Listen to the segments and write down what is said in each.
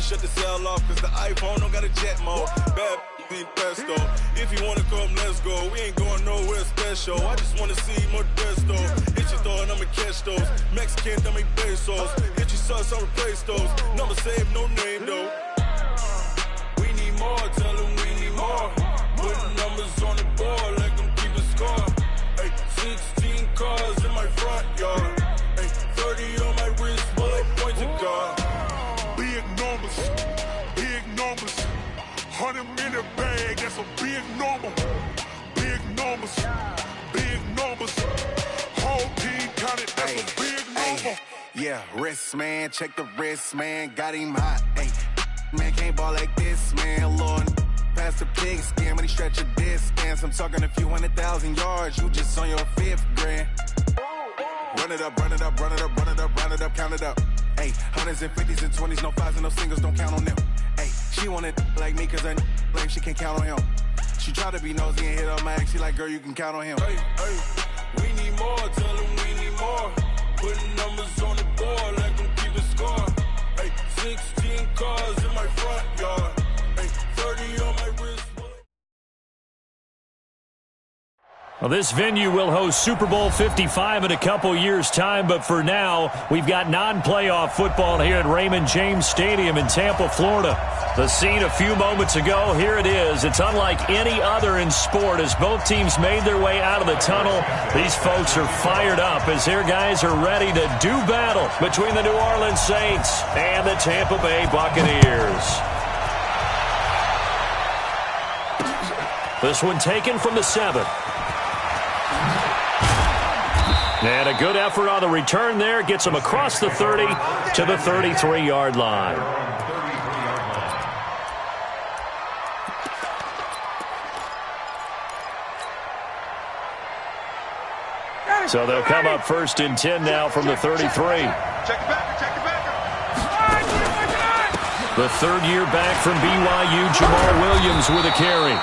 shut the cell off, cause the iPhone don't got a jet mode. Bad in pesto. If you wanna come, let's go. We ain't going nowhere special. I just wanna see more desto. Hit your thought, I'ma catch those. Mexican, dame pesos. Hit your sus, I'll replace those. Number save, no name though. We need more, tell them we need more. Putting numbers on the board, like them keep a score. Ay, 16 cars in my front yard. Ay, 30 on my wrist, bullet point to God. Big numbers, big numbers. 100 in the bag, that's a big number. Big numbers, big numbers. Whole team counted, that's a big number. Yeah, wrist man, check the wrist man, got him hot. Ay, man can't ball like this, man. Lord, past the pig skin when he stretch a distance. I'm talking a few 100,000 yards, you just on your 5th grand. Run it up, run it up, run it up, run it up, run it up, count it up. Ay, hundreds and 50s and 20s, no 5s and no singles, don't count on them. Ay, she wanted like me cause I blame she can't count on him. She tried to be nosy and hit on my ex, she like, girl, you can count on him. Hey, hey, we need more, tell them we need more. Putting numbers on the board, like them keep a score. Hey, 16 cars in my front yard. Hey, 30 on my wrist. Well, this venue will host Super Bowl 55 in a couple years' time, but for now, we've got non-playoff football here at Raymond James Stadium in Tampa, Florida. The scene a few moments ago, here it is. It's unlike any other in sport as both teams made their way out of the tunnel. These folks are fired up as their guys are ready to do battle between the New Orleans Saints and the Tampa Bay Buccaneers. This one taken from the 7. And a good effort on the return there. Gets him across the 30 to the 33-yard line. So they'll come up 1st and 10 now from the 33. Check it back, check it back. The 3rd year back from BYU, Jamal Williams with a carry.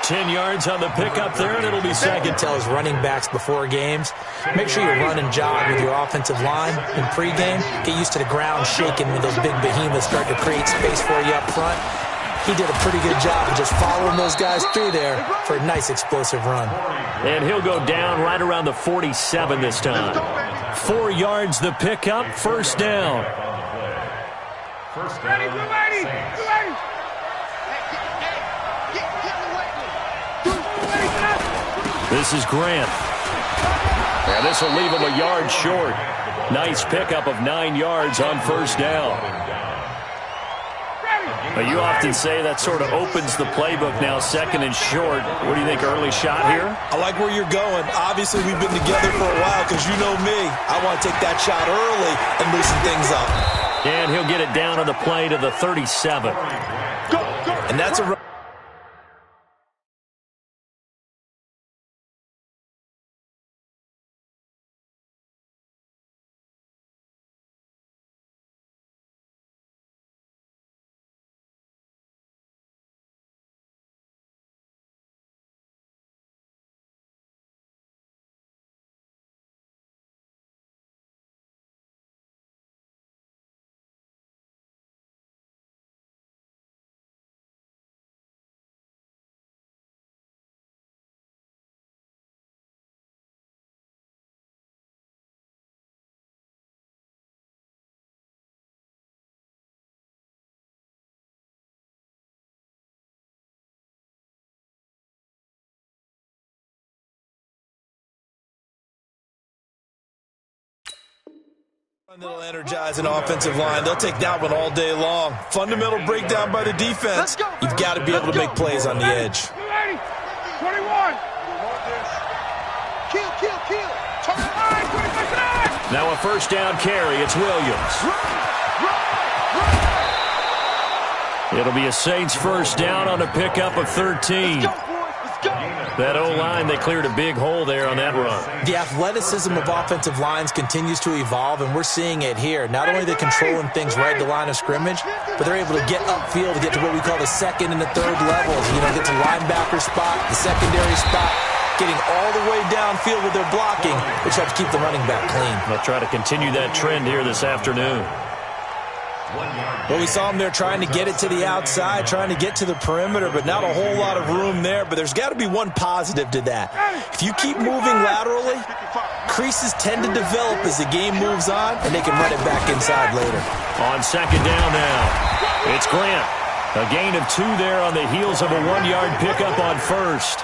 10 yards on the pickup there, and it'll be second. Tells running backs before games, make sure you run and jog with your offensive line in pregame. Get used to the ground shaking when those big behemoths start to create space for you up front. He did a pretty good job of just following those guys through there for a nice explosive run. And he'll go down right around the 47 this time. 4 yards the pickup, 1st down. Ready, ready, ready. This is Grant. And this will leave him a yard short. Nice pickup of 9 yards on 1st down. But you often say that sort of opens the playbook now, 2nd and short. What do you think, early shot here? I like where you're going. Obviously, we've been together for a while because you know me. I want to take that shot early and loosen things up. And he'll get it down on the play to the 37. And that's a... That'll energize an offensive line. They'll take that one all day long. Fundamental breakdown by the defense. You've got to be able to make plays on the edge. 21. Kill. Turn line, 25. Now a 1st down carry. It's Williams. It'll be a Saints 1st down on a pickup of 13. That O-line, they cleared a big hole there on that run. The athleticism of offensive lines continues to evolve, and we're seeing it here. Not only they're controlling things right at the line of scrimmage, but they're able to get upfield to get to what we call the 2nd and the 3rd levels. You know, get to linebacker spot, the secondary spot, getting all the way downfield with their blocking, which helps keep the running back clean. They'll try to continue that trend here this afternoon. Well, we saw him there trying to get it to the outside, trying to get to the perimeter, but not a whole lot of room there. But there's got to be one positive to that. If you keep moving laterally, creases tend to develop as the game moves on, and they can run it back inside later. On second down now, it's Grant. A gain of 2 there on the heels of a 1-yard pickup on first.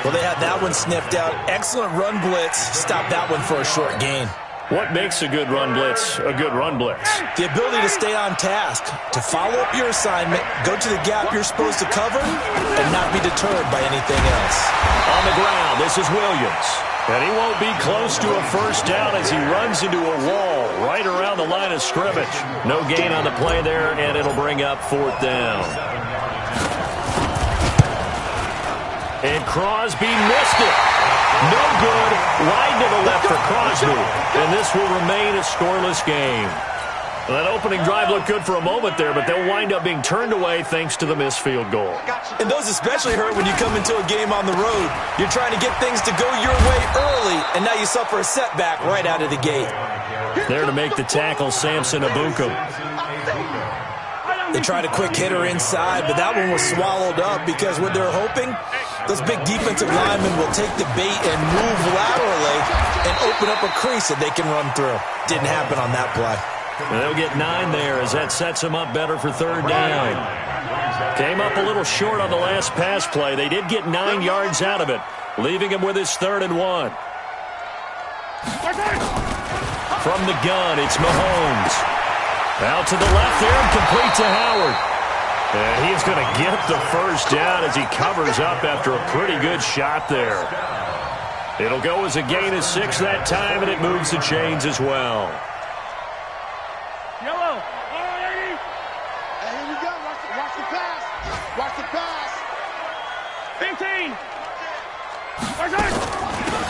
Well, they had that one sniffed out. Excellent run blitz. Stop that one for a short gain. What makes a good run blitz a good run blitz? The ability to stay on task, to follow up your assignment, go to the gap you're supposed to cover, and not be deterred by anything else. On the ground, this is Williams. And he won't be close to a first down as he runs into a wall right around the line of scrimmage. No gain on the play there, and it'll bring up 4th down. And Crosby missed it. No good. Wide to the left for Crosby. And this will remain a scoreless game. Well, that opening drive looked good for a moment there, but they'll wind up being turned away thanks to the missed field goal. And those especially hurt when you come into a game on the road. You're trying to get things to go your way early, and now you suffer a setback right out of the gate. There to make the tackle, Samson Abukum. They tried a quick hitter inside, but that one was swallowed up because what they're hoping, those big defensive linemen will take the bait and move laterally and open up a crease that they can run through. Didn't happen on that play. And they'll get 9 there as that sets them up better for 3rd down. Came up a little short on the last pass play. They did get 9 yards out of it, leaving him with his 3rd and 1. From the gun, it's Mahomes. Out to the left there and complete to Howard. And he's going to get the first down as he covers up after a pretty good shot there. It'll go as a gain of 6 that time, and it moves the chains as well. Yellow. Hey, here we go. Watch the pass. Watch the pass. 15.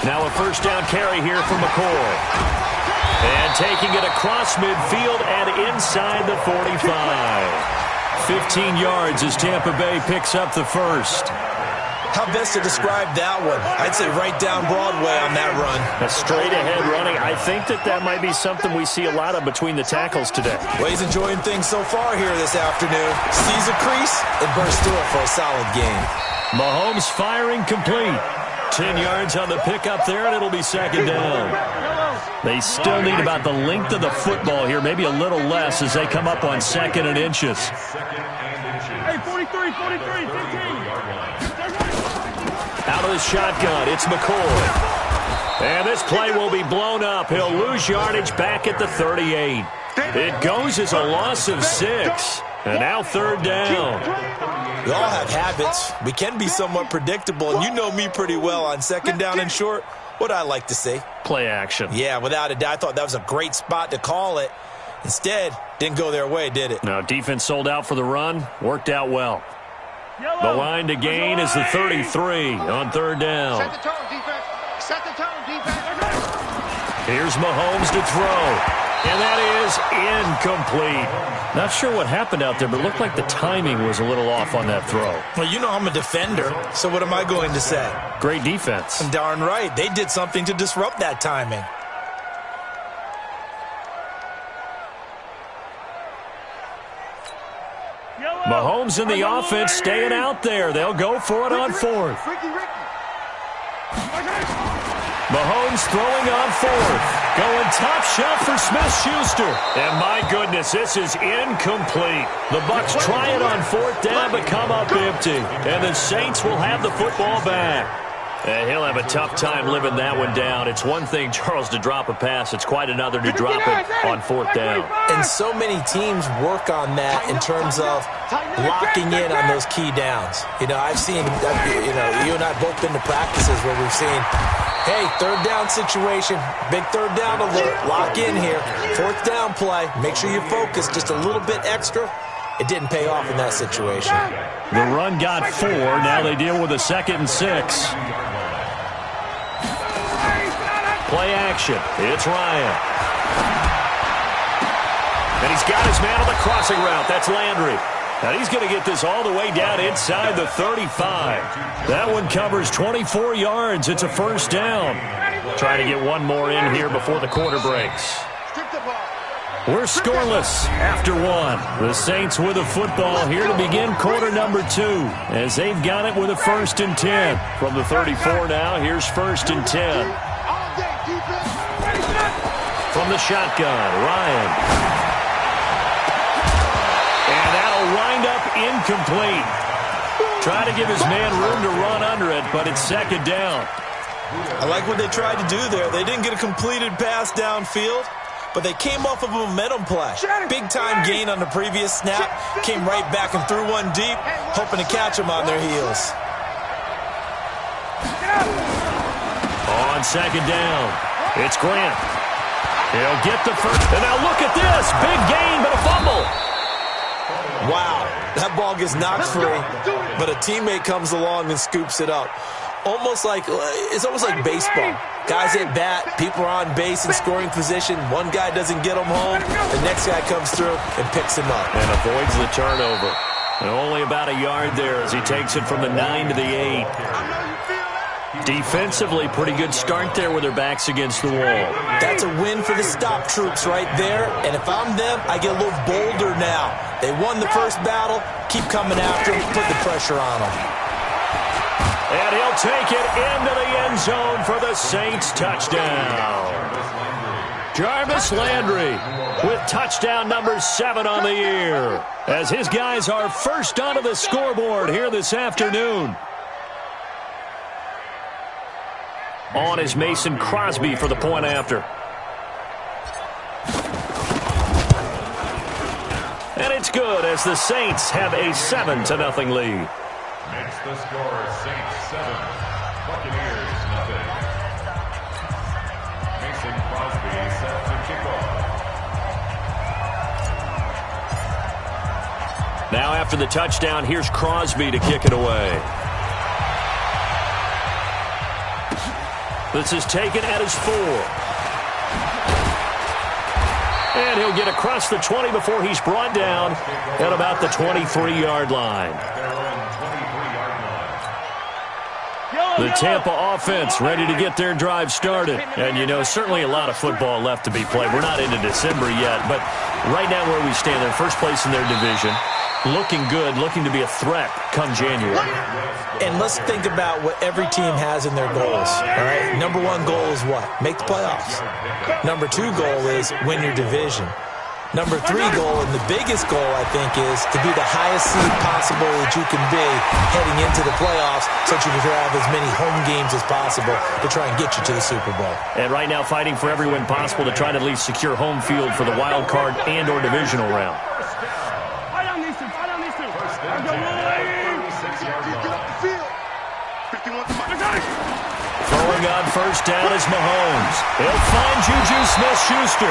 Now a first down carry here from McCoy. And taking it across midfield and inside the 45. 15 yards as Tampa Bay picks up the first. How best to describe that one? I'd say right down Broadway on that run. A straight-ahead running. I think that might be something we see a lot of between the tackles today. Well, he's enjoying things so far here this afternoon. Sees a crease and bursts through it for a solid gain. Mahomes firing complete. 10 yards on the pickup there, and it'll be 2nd down. They still need about the length of the football here, maybe a little less as they come up on 2nd and inches. Hey, 43, 15. Out of the shotgun, it's McCoy. And this play will be blown up. He'll lose yardage back at the 38. It goes as a loss of 6. And now 3rd down. We all have habits. We can be somewhat predictable, and you know me pretty well on 2nd down and short. What I like to see. Play action. Yeah, without a doubt. I thought that was a great spot to call it. Instead, didn't go their way, did it? No, defense sold out for the run. Worked out well. The line to gain is the 33 on 3rd down. Set the tone, defense. Set the tone, defense. Here's Mahomes to throw. And that is incomplete. Not sure what happened out there, but it looked like the timing was a little off on that throw. Well, you know I'm a defender, so what am I going to say? Great defense. Darn right. They did something to disrupt that timing. Mahomes in the offense staying out there. They'll go for it on 4th. Mahomes throwing on 4th. Going top shelf for Smith-Schuster. And my goodness, this is incomplete. The Bucs try it on 4th down, but come up empty. And the Saints will have the football back. And he'll have a tough time living that one down. It's one thing, Charles, to drop a pass. It's quite another to drop it on 4th down. And so many teams work on that in terms of locking in on those key downs. You know, I've seen, you and I both been to practices where we've seen, hey, 3rd down situation, big 3rd down alert, lock in here. 4th down play, make sure you focus just a little bit extra. It didn't pay off in that situation. The run got 4. Now they deal with a 2nd and 6. Play action. It's Ryan. And he's got his man on the crossing route. That's Landry. Now he's going to get this all the way down inside the 35. That one covers 24 yards. It's a 1st down. Trying to get one more in here before the quarter breaks. We're scoreless after one. The Saints with a football here to begin quarter number 2 as they've got it with a 1st and 10. From the 34 now, here's 1st and 10. From the shotgun, Ryan. And that'll wind up incomplete. Trying to give his man room to run under it, but it's 2nd down. I like what they tried to do there. They didn't get a completed pass downfield, but they came off of a momentum play. Big-time gain on the previous snap. Came right back and threw one deep, hoping to catch them on their heels. On 2nd down, it's Grant. He'll get the first. And now look at this. Big gain, but a fumble. Wow, that ball gets knocked free, but a teammate comes along and scoops it up. It's almost like baseball. Guys at bat, people are on base in scoring position. One guy doesn't get them home. The next guy comes through and picks him up. And avoids the turnover. And only about a yard there as he takes it from the 9 to the 8. Defensively, pretty good start there with their backs against the wall. That's a win for the stop troops right there. And if I'm them, I get a little bolder now. They won the first battle. Keep coming after them. Put the pressure on them. And he'll take it into the end zone for the Saints touchdown. Jarvis Landry with touchdown number 7 on the year as his guys are first onto the scoreboard here this afternoon. On is Mason Crosby for the point after. And it's good as the Saints have a 7-0 lead. Makes the score Saints 7, Buccaneers 0. Mason Crosby set to kick off. Now after the touchdown, here's Crosby to kick it away. This is taken at his 4. And he'll get across the 20 before he's brought down at about the 23-yard line. The Tampa offense ready to get their drive started. And, you know, certainly a lot of football left to be played. We're not into December yet, but right now where we stand, they're first place in their division. Looking good, looking to be a threat come January. And let's think about what every team has in their goals. All right, number 1 goal is what? Make the playoffs. Number 2 goal is win your division. Number 3 goal, and the biggest goal, I think, is to be the highest seed possible that you can be heading into the playoffs so that you can have as many home games as possible to try and get you to the Super Bowl. And right now fighting for every win possible to try to at least secure home field for the wild card and or divisional round. Throwing on first down is Mahomes. He'll find Juju Smith-Schuster.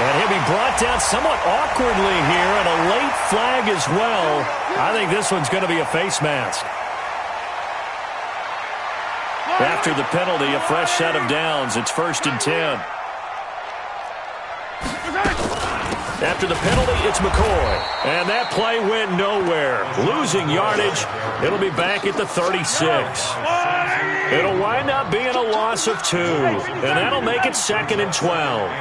And he'll be brought down somewhat awkwardly here, and a late flag as well. I think this one's going to be a face mask. After the penalty, a fresh set of downs. It's 1st and 10. After the penalty, it's McCoy. And that play went nowhere. Losing yardage. It'll be back at the 36. It'll wind up being a loss of 2. And that'll make it 2nd and 12.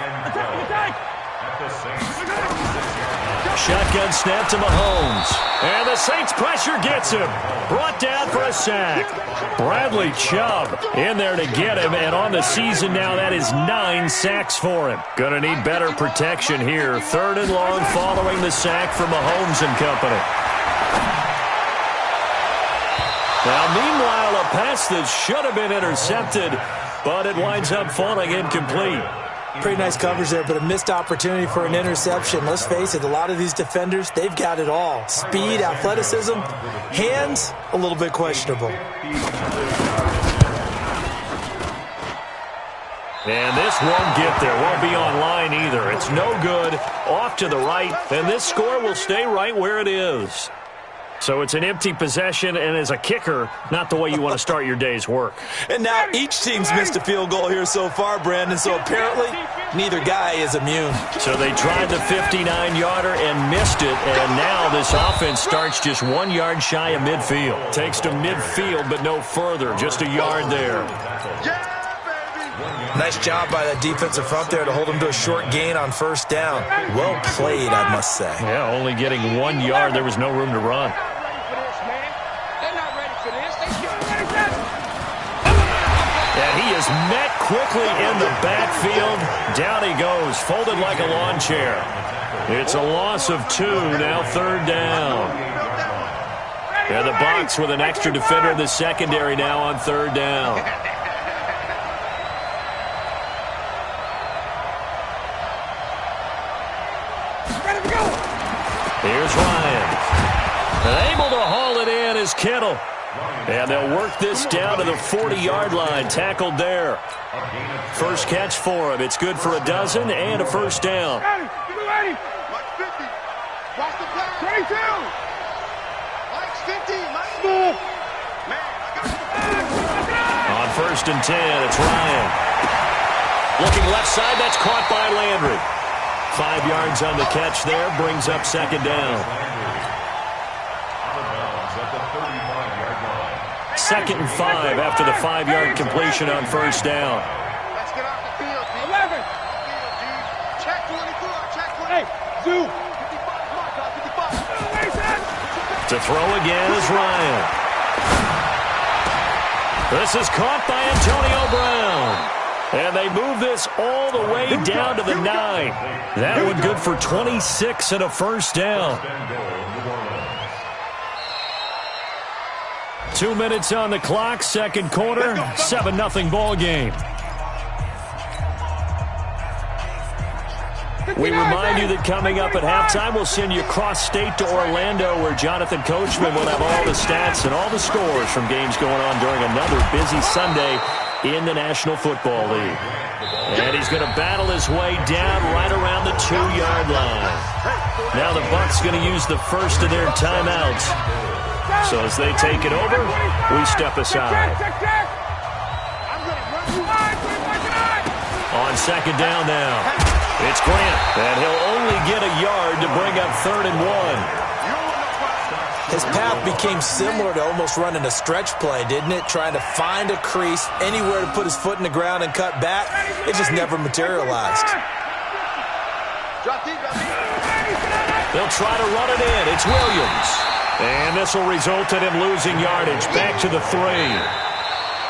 Shotgun snap to Mahomes. And the Saints pressure gets him. Brought down for a sack. Bradley Chubb in there to get him. And on the season now, that is 9 sacks for him. Going to need better protection here. 3rd and long following the sack from Mahomes and company. Now, meanwhile, a pass that should have been intercepted, but it winds up falling incomplete. Pretty nice coverage there, but a missed opportunity for an interception. Let's face it, a lot of these defenders, they've got it all. Speed, athleticism, hands, a little bit questionable. And this won't get there, won't be online either. It's no good, off to the right, and this score will stay right where it is. So it's an empty possession, and as a kicker, not the way you want to start your day's work. And now each team's missed a field goal here so far, Brandon, so apparently neither guy is immune. So they tried the 59-yarder and missed it, and now this offense starts just 1 yard shy of midfield. Takes to midfield, but no further, just a yard there. Yeah, baby! Nice job by that defensive front there to hold him to a short gain on first down. Well played, I must say. Yeah, only getting 1 yard. There was no room to run. And he is met quickly in the backfield. Down he goes, folded like a lawn chair. It's a loss of 2, now third down. And the Bucs with an extra defender in the secondary now on third down. Here's Ryan. And able to haul it in is Kittle. And they'll work this down to the 40-yard line. Tackled there. First catch for him. It's good for a dozen and a first down. Watch 50. Watch the play. 22. Watch 50. On first and 10, it's Ryan. Looking left side, that's caught by Landry. 5 yards on the catch there, brings up second down. Second and 5 after the 5-yard completion on first down. Let's get off the field, dude. 11. Check 24. Check 20. Hey, Zoo. 55. To throw again is Ryan. This is caught by Antonio Brown. And they move this all the way down to the 9. That one good for 26 and a first down. 2 minutes on the clock, second quarter, 7-0 ball game. We remind you that coming up at halftime, we'll send you cross-state to Orlando, where Jonathan Coachman will have all the stats and all the scores from games going on during another busy Sunday in the National Football League. And he's going to battle his way down right around the 2-yard line. Now the Bucs going to use the first of their timeouts. So as they take it over, we step aside. On second down now, it's Grant, and he'll only get a yard to bring up 3rd and 1. His path became similar to almost running a stretch play, didn't it? Trying to find a crease, anywhere to put his foot in the ground and cut back. It just never materialized. They'll try to run it in. It's Williams. And this will result in him losing yardage. Back to the 3.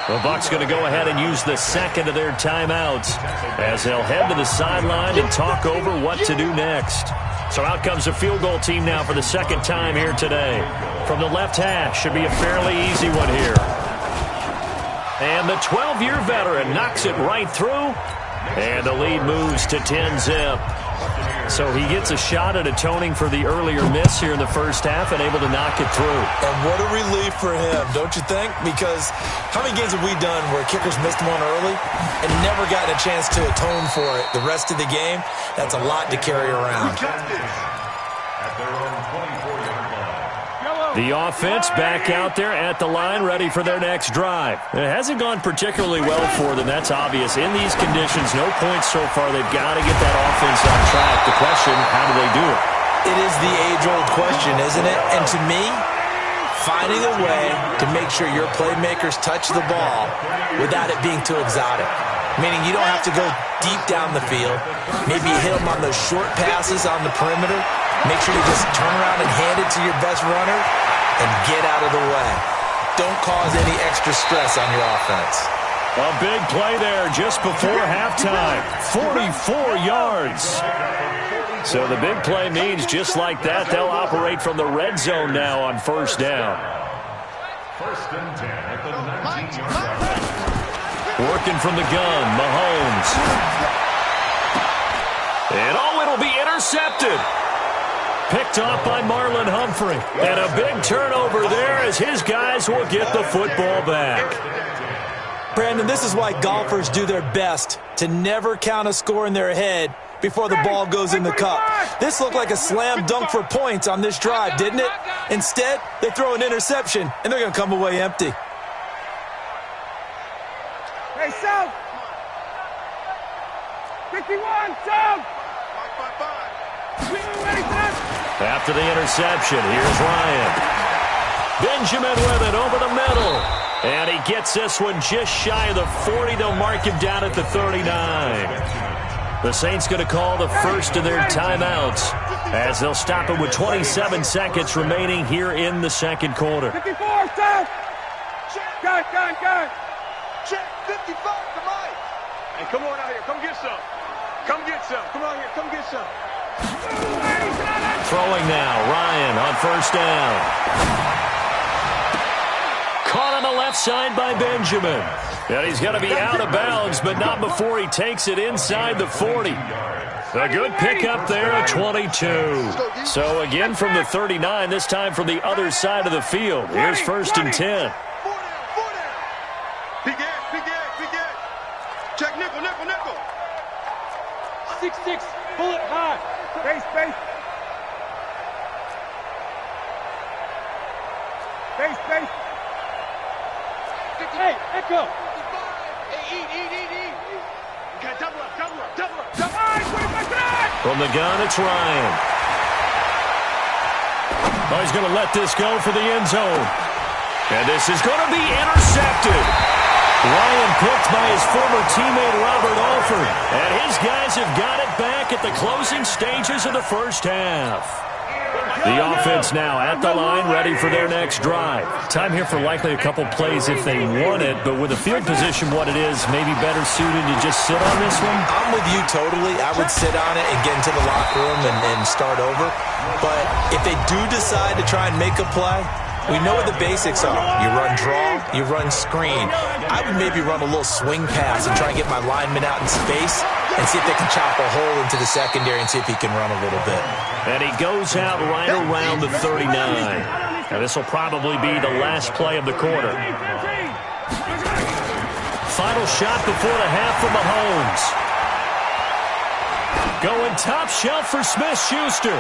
The Bucs going to go ahead and use the second of their timeouts as they'll head to the sideline and talk over what to do next. So out comes a field goal team now for the second time here today. From the left hash, should be a fairly easy one here. And the 12-year veteran knocks it right through. And the lead moves to 10-zip. So he gets a shot at atoning for the earlier miss here in the first half and able to knock it through. And what a relief for him, don't you think? Because how many games have we done where kickers missed one early and never gotten a chance to atone for it the rest of the game? That's a lot to carry around. The offense back out there at the line, ready for their next drive. It hasn't gone particularly well for them, that's obvious. In these conditions, no points so far. They've got to get that offense on track. The question, how do they do it? It is the age-old question, isn't it? And to me, finding a way to make sure your playmakers touch the ball without it being too exotic. Meaning you don't have to go deep down the field. Maybe hit them on those short passes on the perimeter. Make sure you just turn around and hand it to your best runner and get out of the way. Don't cause any extra stress on your offense. A big play there just before halftime. 44 yards. So the big play means just like that, they'll operate from the red zone now on first down. First and 10 at the 19-yard line. Working from the gun, Mahomes. And it'll be intercepted. Picked off by Marlon Humphrey. And a big turnover there as his guys will get the football back. Brandon, this is why golfers do their best to never count a score in their head before the ball goes in the cup. This looked like a slam dunk for points on this drive, didn't it? Instead, they throw an interception, and they're going to come away empty. Hey, South. 51, South. After the interception, here's Ryan. Benjamin with it over the middle. And he gets this one just shy of the 40. They'll mark him down at the 39. The Saints going to call the first of their timeouts as they'll stop it with 27 seconds remaining here in the second quarter. 54, stop! Gun. Check, 55, come on. Hey, come on out here. Come get some. Come on here. Come get some. Throwing now. Ryan on first down. Caught on the left side by Benjamin. And he's going to be out of bounds, but not before he takes it inside the 40. A good pickup there at 22. So again from the 39, this time from the other side of the field. Here's first and 10. Big check, nickel. 6-6, bullet high. Base. Hey, echo. Hey, eat. Okay, double up. From the gun, it's Ryan. Oh, he's going to let this go for the end zone. And this is going to be intercepted. Ryan picked by his former teammate Robert Alford. And his guys have got it back at the closing stages of the first half. The offense now at the line, ready for their next drive. Time here for likely a couple plays if they want it, but with the field position what it is, maybe better suited to just sit on this one? I'm with you totally. I would sit on it and get into the locker room and start over. But if they do decide to try and make a play, we know what the basics are. You run draw, you run screen. I would maybe run a little swing pass and try and get my lineman out in space and see if they can chop a hole into the secondary and see if he can run a little bit. And he goes out right around the 39. And this will probably be the last play of the quarter. Final shot before the half from Mahomes. Going top shelf for Smith-Schuster.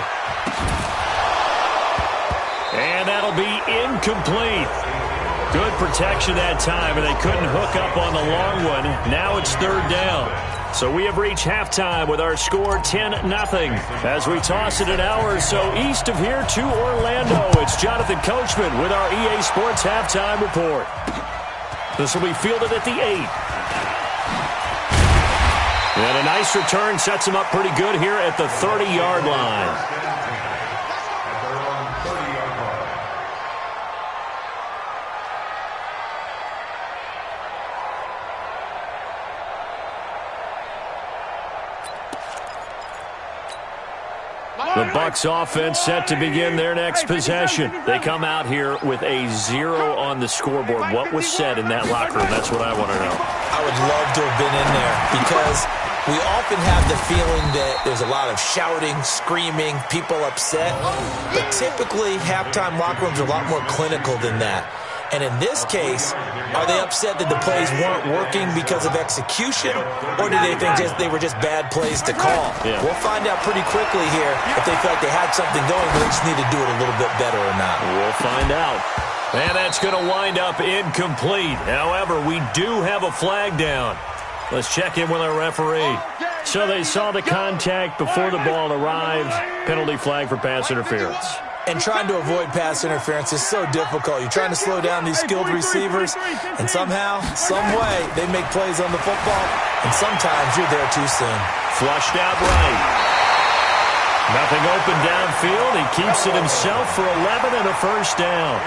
And that'll be incomplete. Good protection that time, and they couldn't hook up on the long one. Now it's third down. So we have reached halftime with our score 10-0. As we toss it an hour or so east of here to Orlando, it's Jonathan Coachman with our EA Sports Halftime Report. This will be fielded at the 8. And a nice return sets him up pretty good here at the 30-yard line. The Bucs offense set to begin their next possession. They come out here with a 0 on the scoreboard. What was said in that locker room? That's what I want to know. I would love to have been in there because we often have the feeling that there's a lot of shouting, screaming, people upset. But typically, halftime locker rooms are a lot more clinical than that. And in this case, are they upset that the plays weren't working because of execution, or do they think they were just bad plays to call? Yeah. We'll find out pretty quickly here if they feel like they had something going, but they just need to do it a little bit better or not. We'll find out. And that's going to wind up incomplete. However, we do have a flag down. Let's check in with our referee. So they saw the contact before the ball arrived. Penalty flag for pass interference. And trying to avoid pass interference is so difficult. You're trying to slow down these skilled receivers, and somehow, some way, they make plays on the football, and sometimes you're there too soon. Flushed out right. Nothing open downfield. He keeps it himself for 11 and a first down.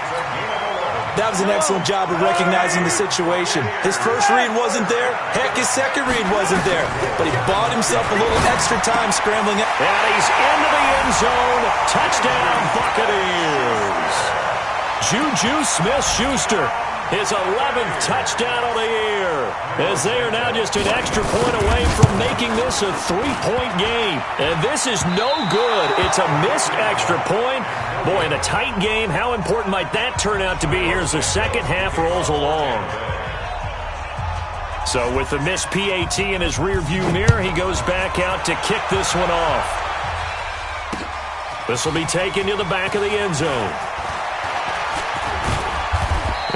That was an excellent job of recognizing the situation. His first read wasn't there. Heck, his second read wasn't there. But he bought himself a little extra time scrambling. And he's into the end zone. Touchdown, Buccaneers. Juju Smith-Schuster, his 11th touchdown of the year, as they are now just an extra point away from making this a 3-point game. And this is no good. It's a missed extra point. Boy, in a tight game, how important might that turn out to be here as the second half rolls along? So with the missed PAT in his rearview mirror, he goes back out to kick this one off. This will be taken to the back of the end zone.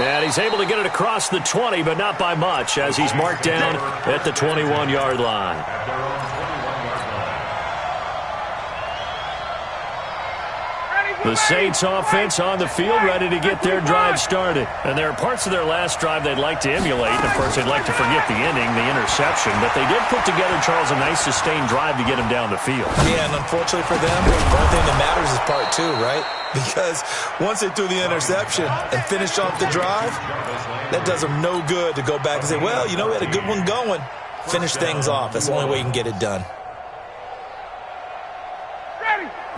And he's able to get it across the 20, but not by much, as he's marked down at the 21-yard line. The Saints offense on the field, ready to get their drive started. And there are parts of their last drive they'd like to emulate. Of course, they'd like to forget the inning, the interception. But they did put together, Charles, a nice sustained drive to get him down the field. Yeah, and unfortunately for them, the only thing that matters is part two, right? Because once they threw the interception and finished off the drive, that does them no good to go back and say, well, you know, we had a good one going. Finish things off. That's the only way you can get it done.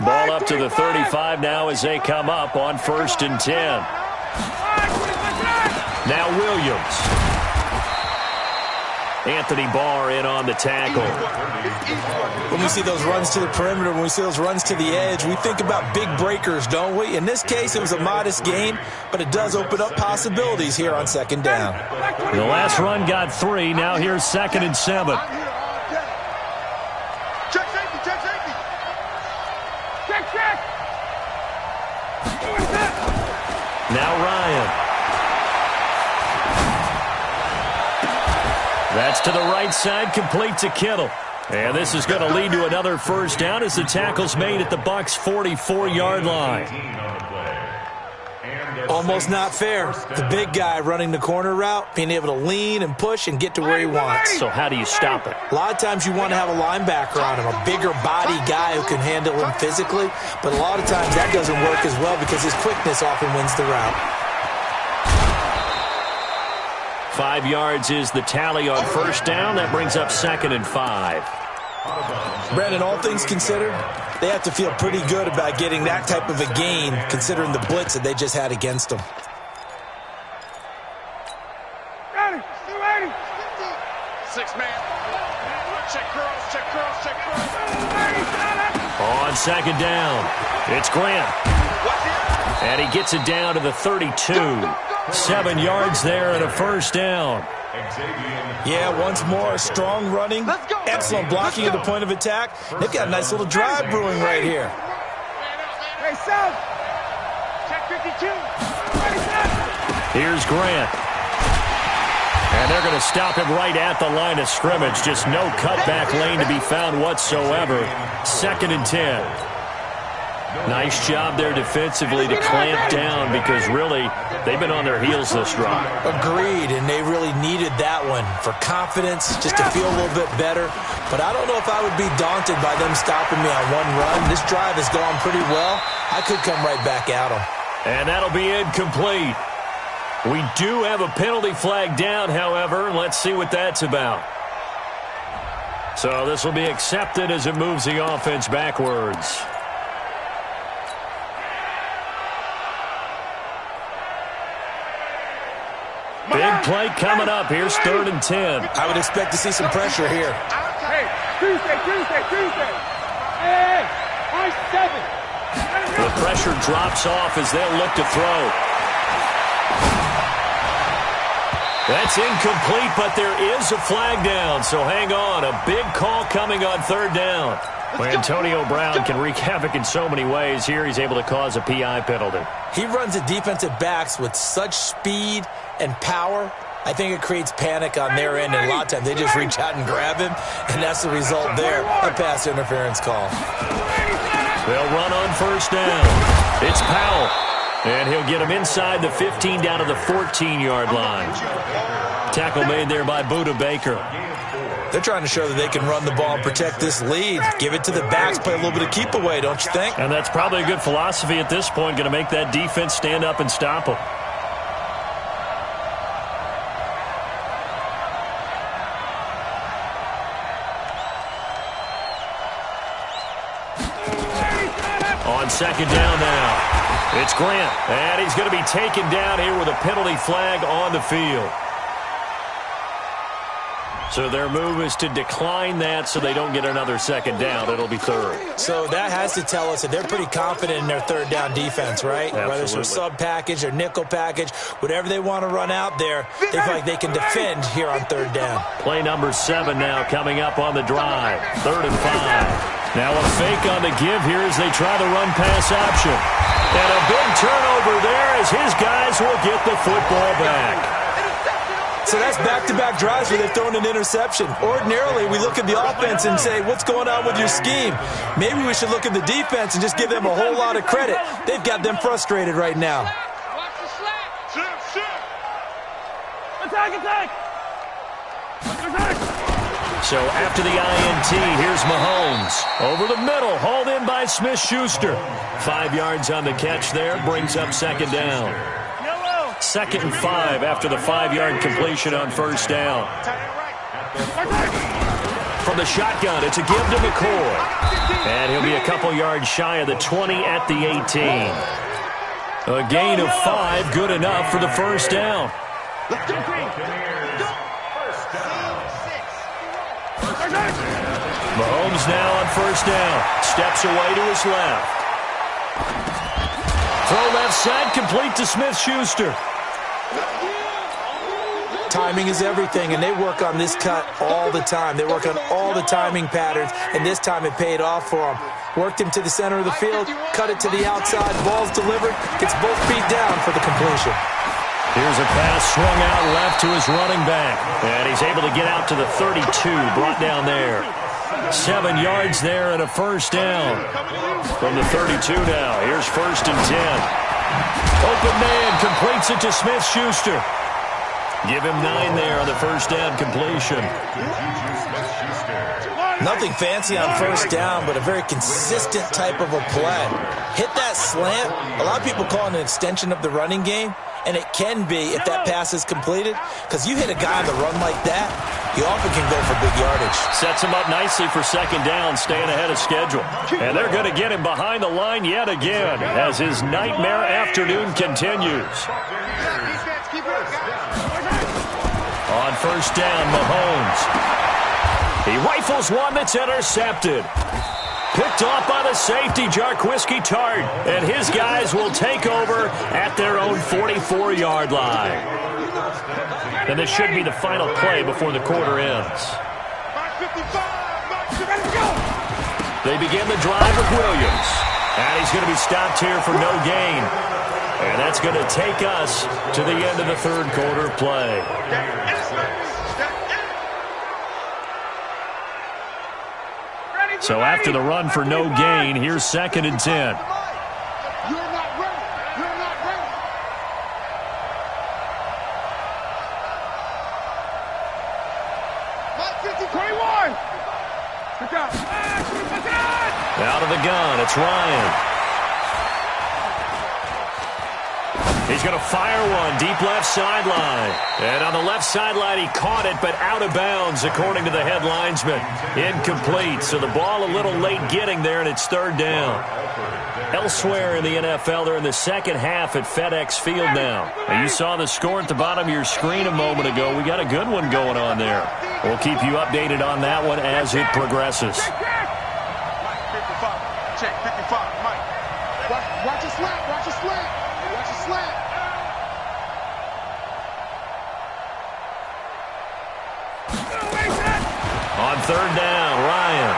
Ball up to the 35 now as they come up on 1st and 10. Now Williams. Anthony Barr in on the tackle. When we see those runs to the perimeter, when we see those runs to the edge, we think about big breakers, don't we? In this case, it was a modest gain, but it does open up possibilities here on 2nd down. The last run got 3. Now here's 2nd and 7. Check safety, check safety. Check. Now Ryan. That's to the right side, complete to Kittle. And this is going to lead to another 1st down as the tackle's made at the Bucs' 44-yard line. Almost not fair. The big guy running the corner route, being able to lean and push and get to where he wants. So how do you stop it? A lot of times you want to have a linebacker on him, a bigger body guy who can handle him physically. But a lot of times that doesn't work as well because his quickness often wins the route. 5 yards is the tally on 1st down. That brings up 2nd and 5. Brandon, all things considered, they have to feel pretty good about getting that type of a gain considering the blitz that they just had against them. Ready, still ready. 6-man. Check cross. On 2nd down, it's Grant. And he gets it down to the 32. 7 yards there and a 1st down. Yeah, once more, strong running, excellent blocking at the point of attack. They've got a nice little drive brewing right here. Hey, South. Check 52. Here's Grant. And they're going to stop him right at the line of scrimmage. Just no cutback lane to be found whatsoever. 2nd and 10. Nice job there defensively to clamp down because really they've been on their heels this drive. Agreed, and they really needed that one for confidence, just to feel a little bit better. But I don't know if I would be daunted by them stopping me on one run. This drive has gone pretty well. I could come right back at them. And that'll be incomplete. We do have a penalty flag down, however. Let's see what that's about. So this will be accepted as it moves the offense backwards. Big play coming up. Here's 3rd and 10. I would expect to see some pressure here. Hey, Tuesday. Hey, I 7. The pressure drops off as they'll look to throw. That's incomplete, but there is a flag down, so hang on. A big call coming on 3rd down. Well, Antonio Brown can wreak havoc in so many ways. Here he's able to cause a PI penalty. He runs the defensive backs with such speed and power. I think it creates panic on their end, and a lot of times they just reach out and grab him, and that's the result there, a pass interference call. They'll run on 1st down. It's Powell, and he'll get him inside the 15 down to the 14-yard line. Tackle made there by Budda Baker. They're trying to show that they can run the ball and protect this lead. Give it to the backs, play a little bit of keep away, don't you think? And that's probably a good philosophy at this point, going to make that defense stand up and stop them. On 2nd down now, it's Grant, and he's going to be taken down here with a penalty flag on the field. So their move is to decline that so they don't get another 2nd down. It'll be 3rd. So that has to tell us that they're pretty confident in their 3rd down defense, right? Absolutely. Whether it's a sub package or nickel package, whatever they want to run out there, they feel like they can defend here on 3rd down. Play number 7 now coming up on the drive. 3rd and 5. Now a fake on the give here as they try the run-pass option. And a big turnover there as his guys will get the football back. So that's back-to-back drives where they've thrown an interception. Ordinarily, we look at the offense and say, what's going on with your scheme? Maybe we should look at the defense and just give them a whole lot of credit. They've got them frustrated right now. Watch the slap. Attack. So after the INT, here's Mahomes. Over the middle, hauled in by Smith-Schuster. 5 yards on the catch there, brings up second down. 2nd and 5 after the 5-yard completion on first down. From the shotgun, it's a give to McCoy. And he'll be a couple yards shy of the 20 at the 18. A gain of 5, good enough for the first down. Mahomes now on first down. Steps away to his left. Throw left side, complete to Smith-Schuster. Timing is everything, and they work on this cut all the time. They work on all the timing patterns, and this time it paid off for them. Worked him to the center of the field, cut it to the outside, ball's delivered, gets both feet down for the completion. Here's a pass swung out left to his running back, and he's able to get out to the 32, brought down there. 7 yards there and a first down. From the 32 now, here's 1st and 10. Open man completes it to Smith-Schuster. Give him 9 there on the first down completion. Nothing fancy on first down, but a very consistent type of a play. Hit that slant. A lot of people call it an extension of the running game, and it can be if that pass is completed, because you hit a guy on the run like that, you often can go for big yardage. Sets him up nicely for second down, staying ahead of schedule. And they're going to get him behind the line yet again as his nightmare afternoon continues. On first down, Mahomes. He rifles one that's intercepted. Picked off by the safety, Jarquiski Tart. And his guys will take over at their own 44-yard line. And this should be the final play before the quarter ends. They begin the drive with Williams. And he's going to be stopped here for no gain. And that's going to take us to the end of the third quarter play. So after the run for no gain, here's 2nd and 10. You're not ready. You're not ready. Mike 50, 21. Good job. Out of the gun, it's Ryan. He's going to fire one deep left sideline. And on the left sideline, he caught it, but out of bounds, according to the head linesman. Incomplete. So the ball a little late getting there, and it's third down. Elsewhere in the NFL, they're in the second half at FedEx Field now. And you saw the score at the bottom of your screen a moment ago. We got a good one going on there. We'll keep you updated on that one as it progresses. Mike 55. Check 55. Mike. Watch your slap. Watch your slap. Watch your slap. On third down, Ryan.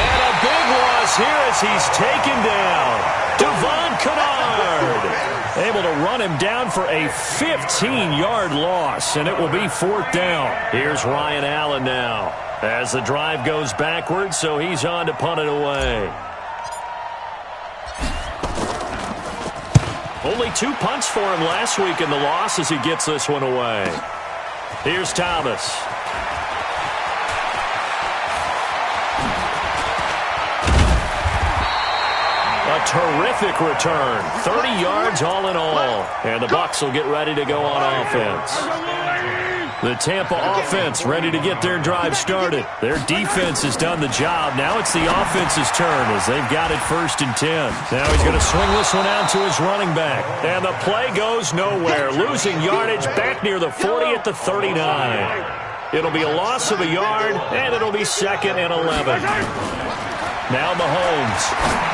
And a big loss here as he's taken down. Devon Kennard able to run him down for a 15-yard loss, and it will be fourth down. Here's Ryan Allen now as the drive goes backwards, so he's on to punt it away. Only 2 punts for him last week in the loss as he gets this one away. Here's Thomas. A terrific return. 30 yards all in all. And the Bucs will get ready to go on offense. The Tampa offense ready to get their drive started. Their defense has done the job. Now it's the offense's turn as they've got it 1st and 10. Now he's going to swing this one out to his running back. And the play goes nowhere. Losing yardage back near the 40 at the 39. It'll be a loss of a yard, and it'll be 2nd and 11. Now Mahomes.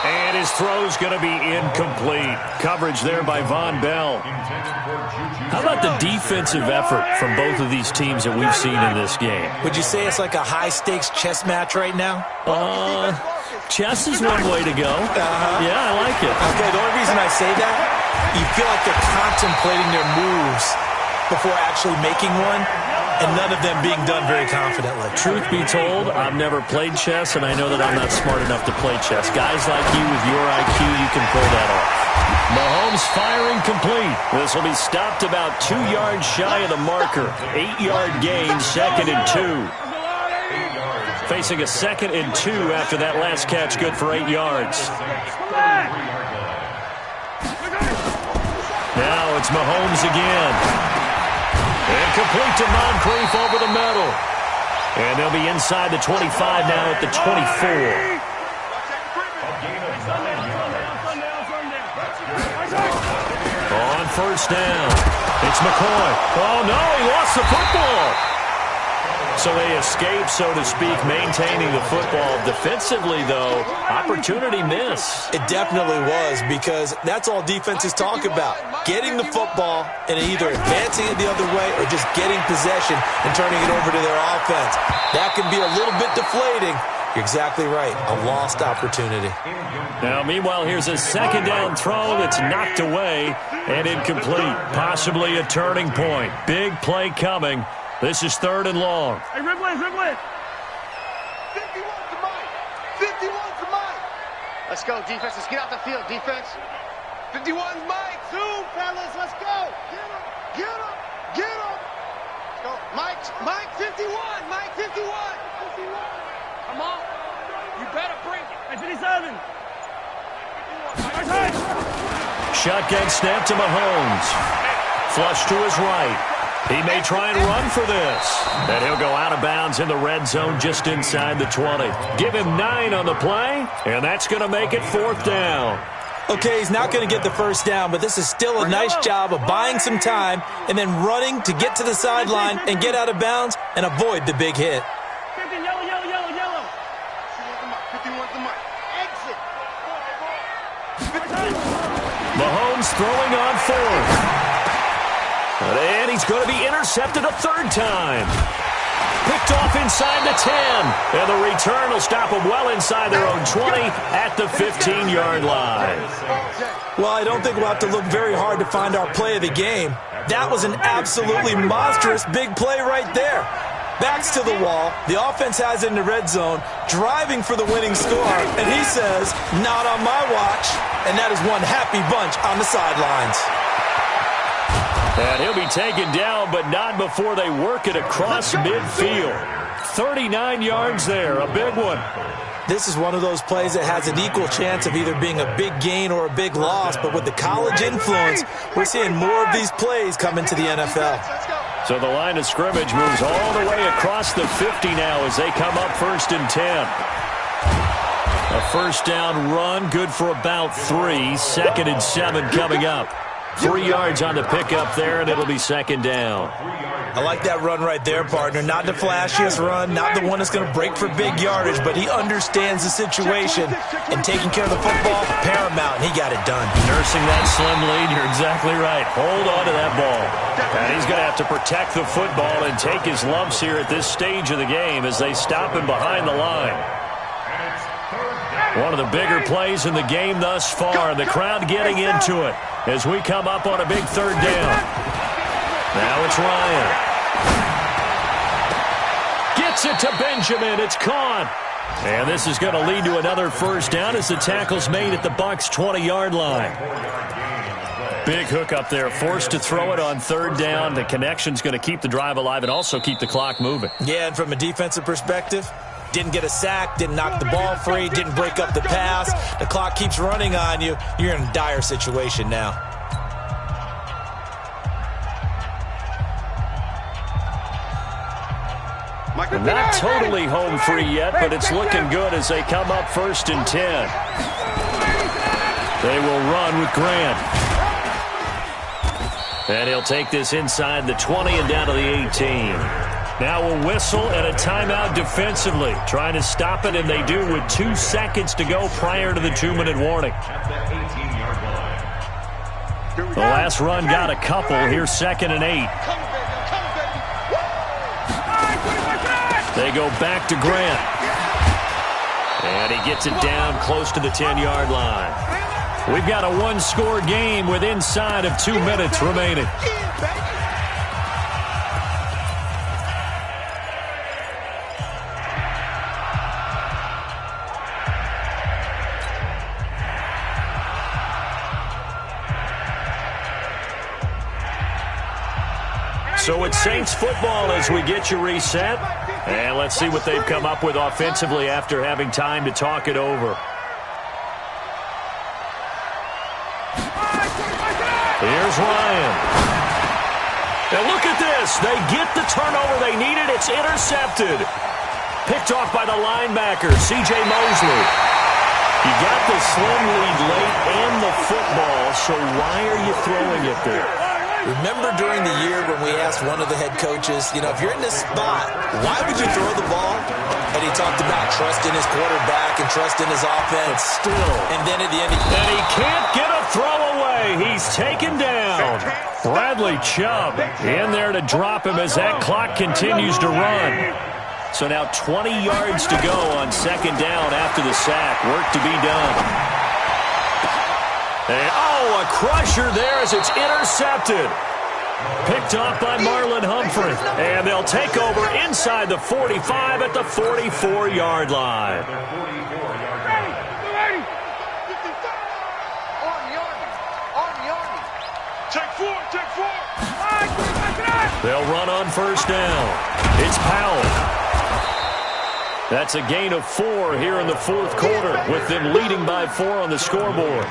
And his throw's going to be incomplete. Coverage there by Von Bell. How about the defensive effort from both of these teams that we've seen in this game? Would you say it's like a high-stakes chess match right now? Chess is one way to go. Yeah, I like it. Okay, the only reason I say that you feel like they're contemplating their moves before actually making one, and none of them being done very confidently. Truth be told, I've never played chess, and I know that I'm not smart enough to play chess. Guys like you with your IQ, you can pull that off. Mahomes firing complete. This will be stopped about 2 yards shy of the marker. 8-yard gain, 2nd and 2. Facing a 2nd and 2 after that last catch, good for 8 yards. Now it's Mahomes again. And complete to Moncrief over the middle. And they'll be inside the 25 now at the 24. On first down, it's McCoy. Oh, no, he lost the football. So they escape, so to speak, maintaining the football. Defensively, though, opportunity miss. It definitely was, because that's all defenses talk about. Getting the football and either advancing it the other way or just getting possession and turning it over to their offense. That can be a little bit deflating. You're exactly right. A lost opportunity. Now, meanwhile, here's a 2nd down throw that's knocked away and incomplete. Possibly a turning point. Big play coming. This is 3rd and long. Hey, Ridley. 51 to Mike. 51 to Mike. Let's go, defense. Let's get out the field, defense. 51's Mike. Zoom, fellas. Let's go. Get him. Get him. Let's go. Mike 51. Mike 51. 51. Come on. You better break it. Hey, 57. Shotgun snap to Mahomes. Flush to his right. He may try and run for this. And he'll go out of bounds in the red zone just inside the 20. Give him 9 on the play, and that's going to make it 4th down. Okay, he's not going to get the first down, but this is still a nice job of buying some time and then running to get to the sideline and get out of bounds and avoid the big hit. 50, yellow. 51's the Mike. Exit. Mahomes throwing on 4th. And he's going to be intercepted a 3rd time. Picked off inside the 10. And the return will stop them well inside their own 20 at the 15-yard line. Well, I don't think we'll have to look very hard to find our play of the game. That was an absolutely monstrous big play right there. Backs to the wall. The offense has it in the red zone, driving for the winning score. And he says, not on my watch. And that is one happy bunch on the sidelines. And he'll be taken down, but not before they work it across midfield. 39 yards there, a big one. This is one of those plays that has an equal chance of either being a big gain or a big loss. But with the college influence, we're seeing more of these plays come into the NFL. So the line of scrimmage moves all the way across the 50 now as they come up 1st and 10. A first down run, good for about 3. 2nd and 7 coming up. 3 yards on the pickup there, and it'll be 2nd down. I like that run right there, partner. Not the flashiest run, not the one that's going to break for big yardage, but he understands the situation, and taking care of the football, paramount, and he got it done. Nursing that slim lead, you're exactly right. Hold on to that ball. And he's going to have to protect the football and take his lumps here at this stage of the game as they stop him behind the line. One of the bigger plays in the game thus far, and the crowd getting into it as we come up on a big 3rd down. Now it's Ryan. Gets it to Benjamin. It's caught. And this is going to lead to another first down as the tackle's made at the Bucs' 20-yard line. Big hook up there. Forced to throw it on 3rd down. The connection's going to keep the drive alive and also keep the clock moving. Yeah, and from a defensive perspective, didn't get a sack, didn't knock the ball free, didn't break up the pass. The clock keeps running on you. You're in a dire situation now. Not totally home free yet, but it's looking good as they come up 1st and 10. They will run with Grant. And he'll take this inside the 20 and down to the 18. Now a whistle and a timeout defensively. Trying to stop it, and they do with 2 seconds to go prior to the 2-minute warning. The last run got a couple. Here's 2nd and 8. They go back to Grant. And he gets it down close to the 10-yard line. We've got a one-score game with inside of 2 minutes remaining. So it's Saints football as we get you reset. And let's see what they've come up with offensively after having time to talk it over. Here's Ryan. And look at this. They get the turnover they needed. It's intercepted. Picked off by the linebacker, C.J. Mosley. You got the slim lead late and the football, so why are you throwing it there? Remember during the year when we asked one of the head coaches, if you're in this spot, why would you throw the ball? And he talked about trust in his quarterback and trust in his offense. But still. And then at the end, and he can't get a throw away. He's taken down. Bradley Chubb in there to drop him as that clock continues to run. So now 20 yards to go on second down after the sack. Work to be done. And, a crusher there as it's intercepted. Picked off by Marlon Humphrey. And they'll take over inside the 45 at the 44-yard line. Take four. They'll run on first down. It's Powell. That's a gain of 4 here in the fourth quarter with them leading by 4 on the scoreboard.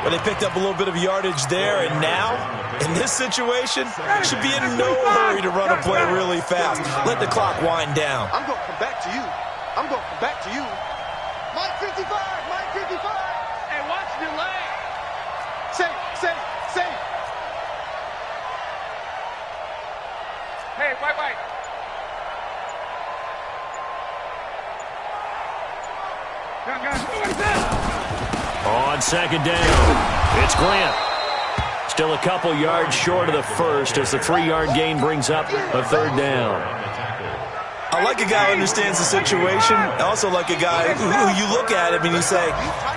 Well, they picked up a little bit of yardage there, and now, in this situation, should be in no hurry to run a play really fast. Let the clock wind down. I'm going to come back to you. Mike 55. Hey, watch the leg. Say. Hey, bye. On second down, it's Grant. Still a couple yards short of the first as the 3-yard gain brings up a third down. I like a guy who understands the situation. I also like a guy who you look at him and you say,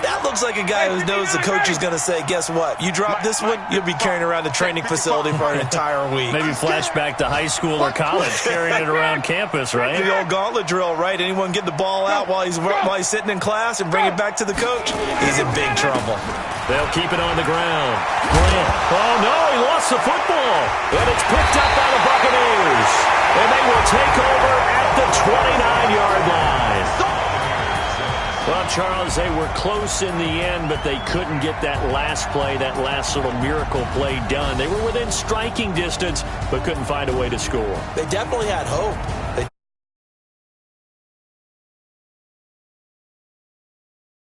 that looks like a guy who knows the coach is going to say, guess what? You drop this one, you'll be carrying around the training facility for an entire week. Maybe flashback to high school or college, carrying it around campus, right? The old gauntlet drill, right? Anyone get the ball out while he's sitting in class and bring it back to the coach? He's in big trouble. They'll keep it on the ground. Grant. Oh, no, he lost the football. And it's picked up by the Buccaneers. And they will take over at the 29-yard line. Well, Charles, they were close in the end, but they couldn't get that last play, that last little miracle play done. They were within striking distance, but couldn't find a way to score. they definitely had hope.